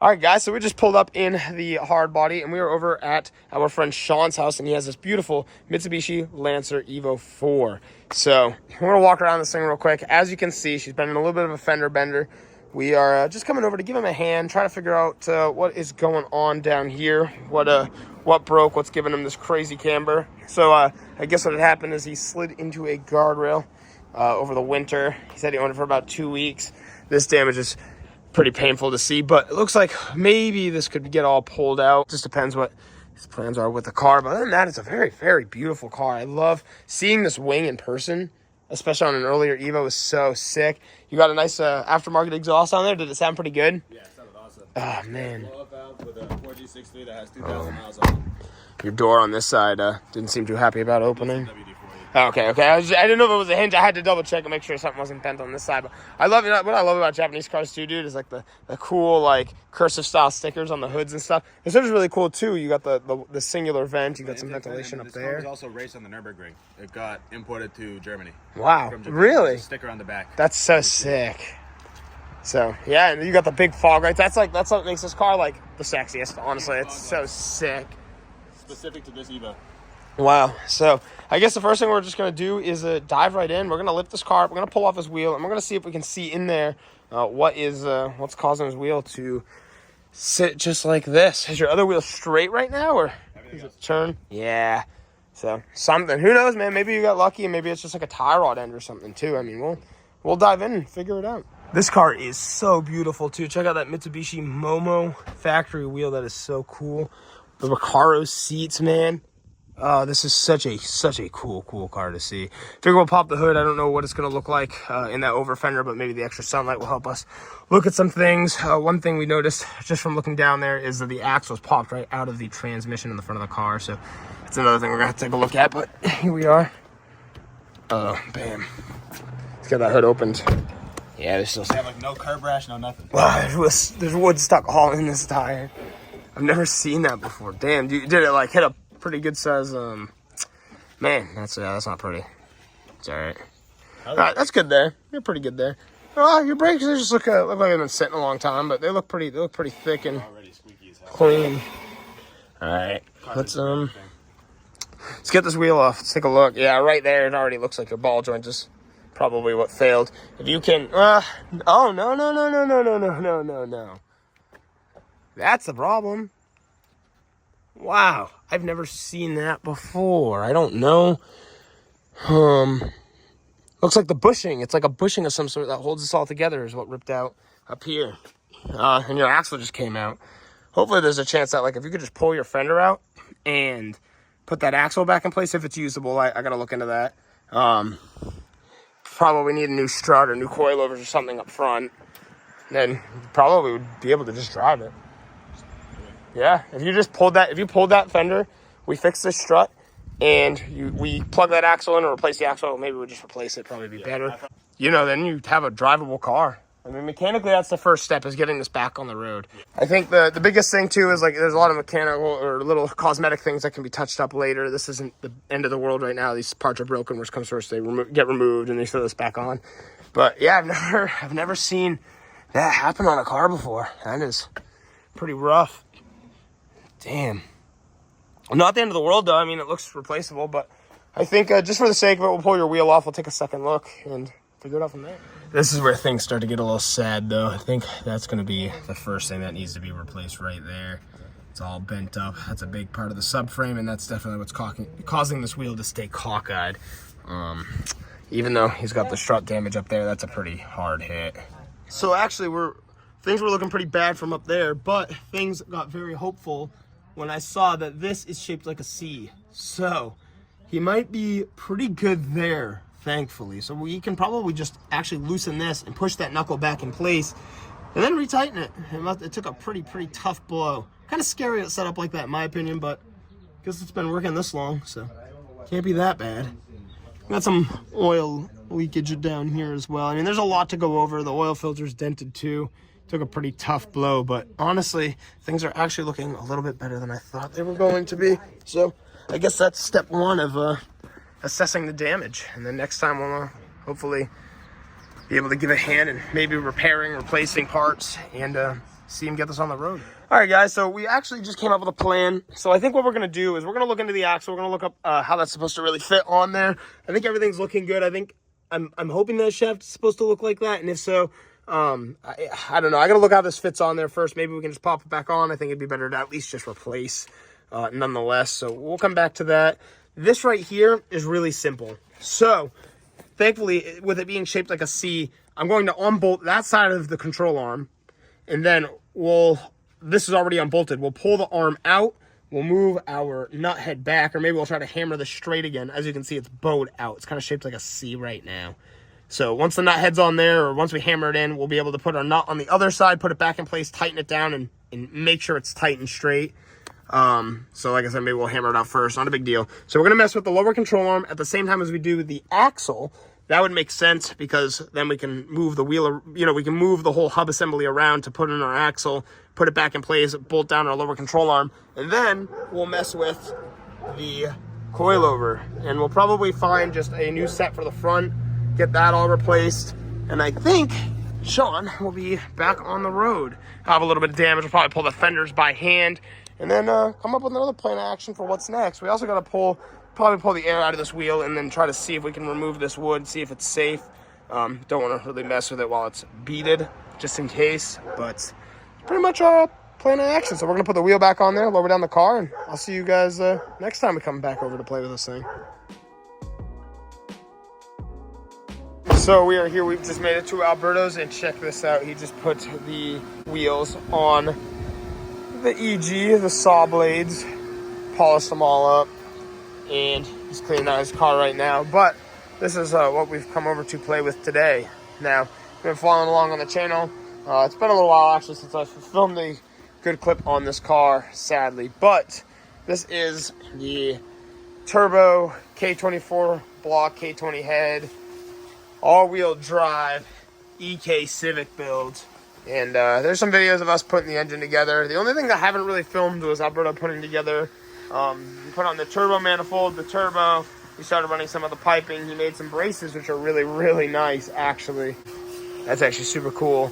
All right, guys, so we just pulled up in the hard body, and we are over at our friend Sean's house, and he has this beautiful Mitsubishi Lancer Evo 4. So we're going to walk around this thing real quick. As you can see, she's been in a little bit of a fender bender. We are just coming over to give him a hand, trying to figure out what is going on down here, what broke, what's giving him this crazy camber. So I guess what had happened is he slid into a guardrail over the winter. He said he owned it for about 2 weeks. This damage is pretty painful to see, but it looks like maybe this could get all pulled out. Just depends what his plans are with the car. But other than that, it's a very, very beautiful car. I love seeing this wing in person, especially on an earlier Evo. Is so sick. You got a nice aftermarket exhaust on there. Did it sound pretty good? Yeah, it sounded awesome. Oh, man. Blow-up valve with a 4G63 that has 2,000 miles on it. Your door on this side didn't seem too happy about opening. Okay. I didn't know if it was a hinge. I had to double check and make sure something wasn't bent on this side. But I love it. What I love about Japanese cars too, dude, is like the cool like cursive style stickers on the hoods and stuff. This is really cool too. You got the singular vent. You got some ventilation up there. This car was also raced on the Nürburgring. It got imported to Germany. Wow, really? There's a sticker on the back. That's so sick. So yeah, and you got the big fog lights. That's what makes this car like the sexiest. Honestly, it's so sick. Specific to this Evo. Wow. So I guess the first thing we're just going to do is dive right in. We're going to lift this car up. We're going to pull off his wheel, and we're going to see if we can see in there what's causing his wheel to sit just like this. Is your other wheel straight right now, or is it turn? Yeah. So something. Who knows, man? Maybe you got lucky, and maybe it's just like a tie rod end or something too. I mean, we'll dive in and figure it out. This car is so beautiful too. Check out that Mitsubishi Momo factory wheel. That is so cool. The Recaro seats, man. Oh, this is such a cool car to see. Figure we'll pop the hood. I don't know what it's going to look like in that over fender, but maybe the extra sunlight will help us look at some things. One thing we noticed just from looking down there is that the axle's popped right out of the transmission in the front of the car. So that's another thing we're going to have to take a look at, but here we are. Oh, bam. Let's get that hood opened. Yeah, there's still... They have like no curb rash, no nothing. Wow, there's wood stuck all in this tire. I've never seen that before. Damn, dude, did it like hit a pretty good size, man, that's not pretty. It's all right. All right, that's good there. You're pretty good there. Oh, your brakes just look like they've been sitting a long time, but they look pretty thick and clean. All right, let's get this wheel off. Let's take a look. Yeah, right there, it already looks like your ball joint is probably what failed. If you can, oh no. That's the problem. Wow, I've never seen that before. I don't know. Looks like the bushing. It's like a bushing of some sort that holds this all together is what ripped out up here. And your axle just came out. Hopefully there's a chance that, like, if you could just pull your fender out and put that axle back in place, if it's usable. I got to look into that. Probably need a new strut or new coilovers or something up front. Then you probably would be able to just drive it. Yeah, if you pulled that fender, we fix this strut, and we plug that axle in or replace the axle. Maybe we'll just replace it. Probably be better. Then you have a drivable car. I mean, mechanically, that's the first step, is getting this back on the road. I think the biggest thing too is like there's a lot of mechanical or little cosmetic things that can be touched up later. This isn't the end of the world right now. These parts are broken. Worst comes first, they get removed and they throw this back on. But yeah, I've never seen that happen on a car before. That is pretty rough. Damn. Not the end of the world, though. I mean, it looks replaceable, but I think just for the sake of it, we'll pull your wheel off. We'll take a second look and figure it out from there. This is where things start to get a little sad, though. I think that's going to be the first thing that needs to be replaced right there. It's all bent up. That's a big part of the subframe, and that's definitely what's causing this wheel to stay cockeyed. Even though he's got the strut damage up there, that's a pretty hard hit. So actually, things were looking pretty bad from up there, but things got very hopeful when I saw that this is shaped like a C. So he might be pretty good there, thankfully. So we can probably just actually loosen this and push that knuckle back in place and then retighten it. It took a pretty tough blow. Kind of scary to set up like that in my opinion, but I guess it's been working this long, so can't be that bad. Got some oil leakage down here as well. I mean, there's a lot to go over. The oil filter's dented too. Took a pretty tough blow, but honestly, things are actually looking a little bit better than I thought they were going to be. So I guess that's step one of assessing the damage. And then next time we'll hopefully be able to give a hand and maybe replacing parts and see him get this on the road. All right, guys, so we actually just came up with a plan. So I think what we're going to do is we're going to look into the axle. We're going to look up how that's supposed to really fit on there. I think everything's looking good. I think I'm hoping that shaft is supposed to look like that. And if so, I don't know. I got to look how this fits on there first. Maybe we can just pop it back on. I think it'd be better to at least just replace nonetheless. So we'll come back to that. This right here is really simple. So thankfully, with it being shaped like a C, I'm going to unbolt that side of the control arm. And then this is already unbolted. We'll pull the arm out. We'll move our nut head back, or maybe we'll try to hammer this straight again. As you can see, it's bowed out. It's kind of shaped like a C right now. So once the nut head's on there, or once we hammer it in, we'll be able to put our nut on the other side, put it back in place, tighten it down, and make sure it's tight and straight. So like I said, maybe we'll hammer it out first. Not a big deal. So we're going to mess with the lower control arm at the same time as we do the axle. That would make sense because then we can move the wheel, we can move the whole hub assembly around to put in our axle, put it back in place, bolt down our lower control arm, and then we'll mess with the coilover. And we'll probably find just a new set for the front, get that all replaced, and I think Sean will be back on the road. I'll have a little bit of damage. We'll probably pull the fenders by hand, and then come up with another plan of action for what's next. We also got to probably pull the air out of this wheel and then try to see if we can remove this wood, see if it's safe. Don't want to really mess with it while it's beaded, just in case. But pretty much our plan of action. So we're going to put the wheel back on there, lower down the car, and I'll see you guys next time we come back over to play with this thing. So we are here. We've just made it to Alberto's, and check this out. He just put the wheels on the EG, the saw blades, polished them all up, and he's cleaning out his car right now. But this is what we've come over to play with today. Now, we've been following along on the channel. It's been a little while actually since I filmed a good clip on this car, sadly. But this is the turbo K24 block, K20 head, all-wheel drive EK Civic build. And there's some videos of us putting the engine together. The only thing that I haven't really filmed was Alberto putting together. We put on the turbo manifold, the turbo. We started running some of the piping. He made some braces, which are really, really nice, actually. That's actually super cool.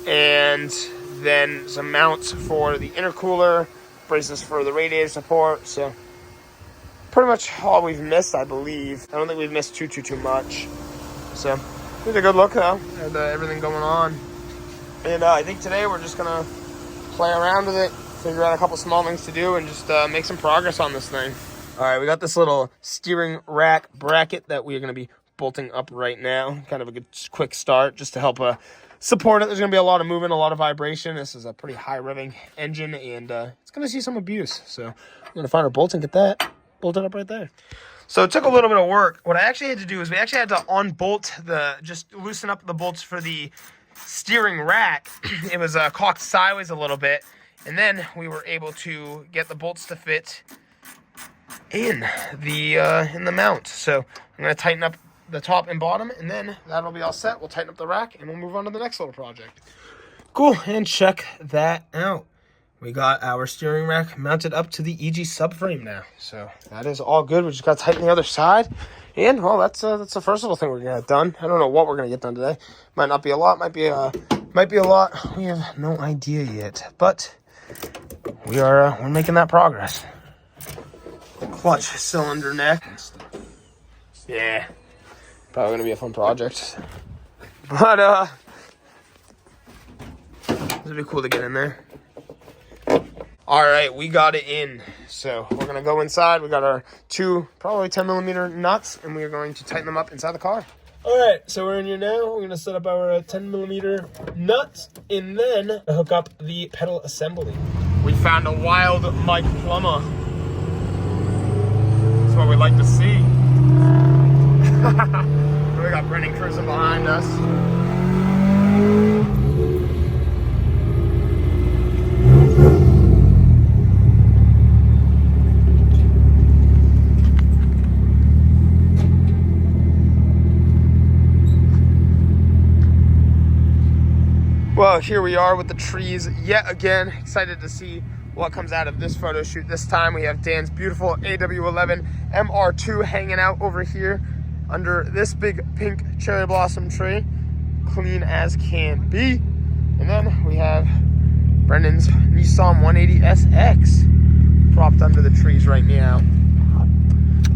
And then some mounts for the intercooler, braces for the radiator support. So pretty much all we've missed, I believe. I don't think we've missed too much. So it was a good look, though, at everything going on. And I think today we're just going to play around with it, figure out a couple small things to do, and just make some progress on this thing. All right, we got this little steering rack bracket that we are going to be bolting up right now. Kind of a good quick start just to help support it. There's going to be a lot of movement, a lot of vibration. This is a pretty high revving engine, and it's going to see some abuse. So I'm going to find our bolts and get that bolted up right there. So it took a little bit of work. What I actually had to do is we actually had to unbolt just loosen up the bolts for the steering rack. It was cocked sideways a little bit, and then we were able to get the bolts to fit in the mount. So I'm going to tighten up the top and bottom, and then that'll be all set. We'll tighten up the rack, and we'll move on to the next little project. Cool, and check that out. We got our steering rack mounted up to the EG subframe now. So that is all good. We just got to tighten the other side. And, well, that's the first little thing we're going to get done. I don't know what we're going to get done today. Might not be a lot. Might be a lot. We have no idea yet. But we're making that progress. Clutch cylinder neck. Yeah. Probably going to be a fun project. But, this would be cool to get in there. All right, we got it in. So we're going to go inside. We got our two probably 10mm nuts, and we are going to tighten them up inside the car. All right, so we're in here now. We're going to set up our 10mm nuts and then hook up the pedal assembly. We found a wild Mike Plummer. That's what we like to see. We got Brennan cruising behind us. Well, here we are with the trees yet again. Excited to see what comes out of this photo shoot. This time we have Dan's beautiful AW11 MR2 hanging out over here under this big pink cherry blossom tree. Clean as can be. And then we have Brendan's Nissan 180SX propped under the trees right now. So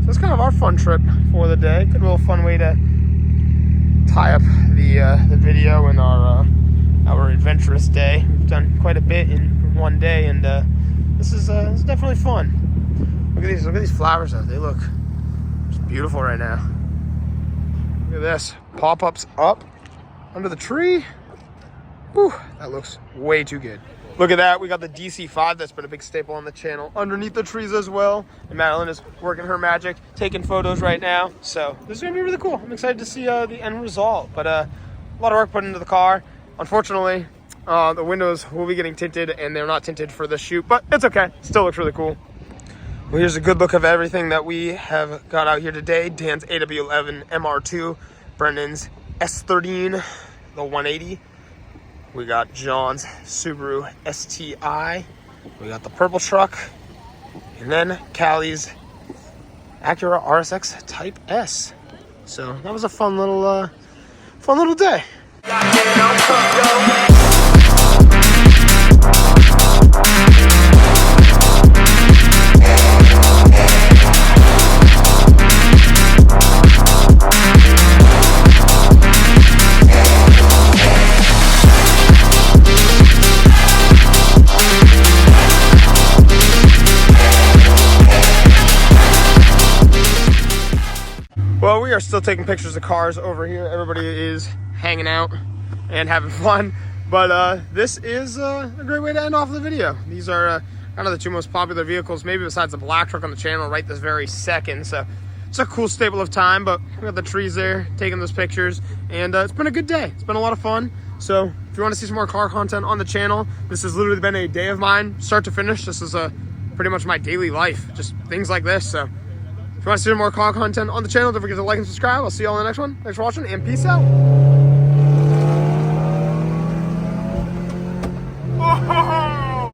that's kind of our fun trip for the day. Good little fun way to tie up the video in our adventurous day. We've done quite a bit in one day, and this is definitely fun. Look at these flowers though. They look just beautiful right now. Look at this. Pop-ups up under the tree. Whew, that looks way too good. Look at that. We got the DC-5 that's been a big staple on the channel underneath the trees as well. And Madeline is working her magic, taking photos right now. So this is going to be really cool. I'm excited to see the end result. But a lot of work put into the car. Unfortunately, the windows will be getting tinted, and they're not tinted for the shoot. But it's okay. Still looks really cool. Well, here's a good look of everything that we have got out here today. Dan's AW11 MR2, Brendan's S13, the 180. We got John's Subaru STI. We got the purple truck. And then Callie's Acura RSX Type S. So that was a fun little day. Well, we are still taking pictures of cars over here. Everybody is hanging out and having fun. But this is a great way to end off the video. These are kind of the two most popular vehicles, maybe besides the black truck on the channel right this very second. So it's a cool staple of time, but we got the trees there, taking those pictures. And it's been a good day. It's been a lot of fun. So if you want to see some more car content on the channel, this has literally been a day of mine, start to finish. This is pretty much my daily life, just things like this. So if you want to see more car content on the channel, don't forget to like and subscribe. I'll see you all in the next one. Thanks for watching, and peace out.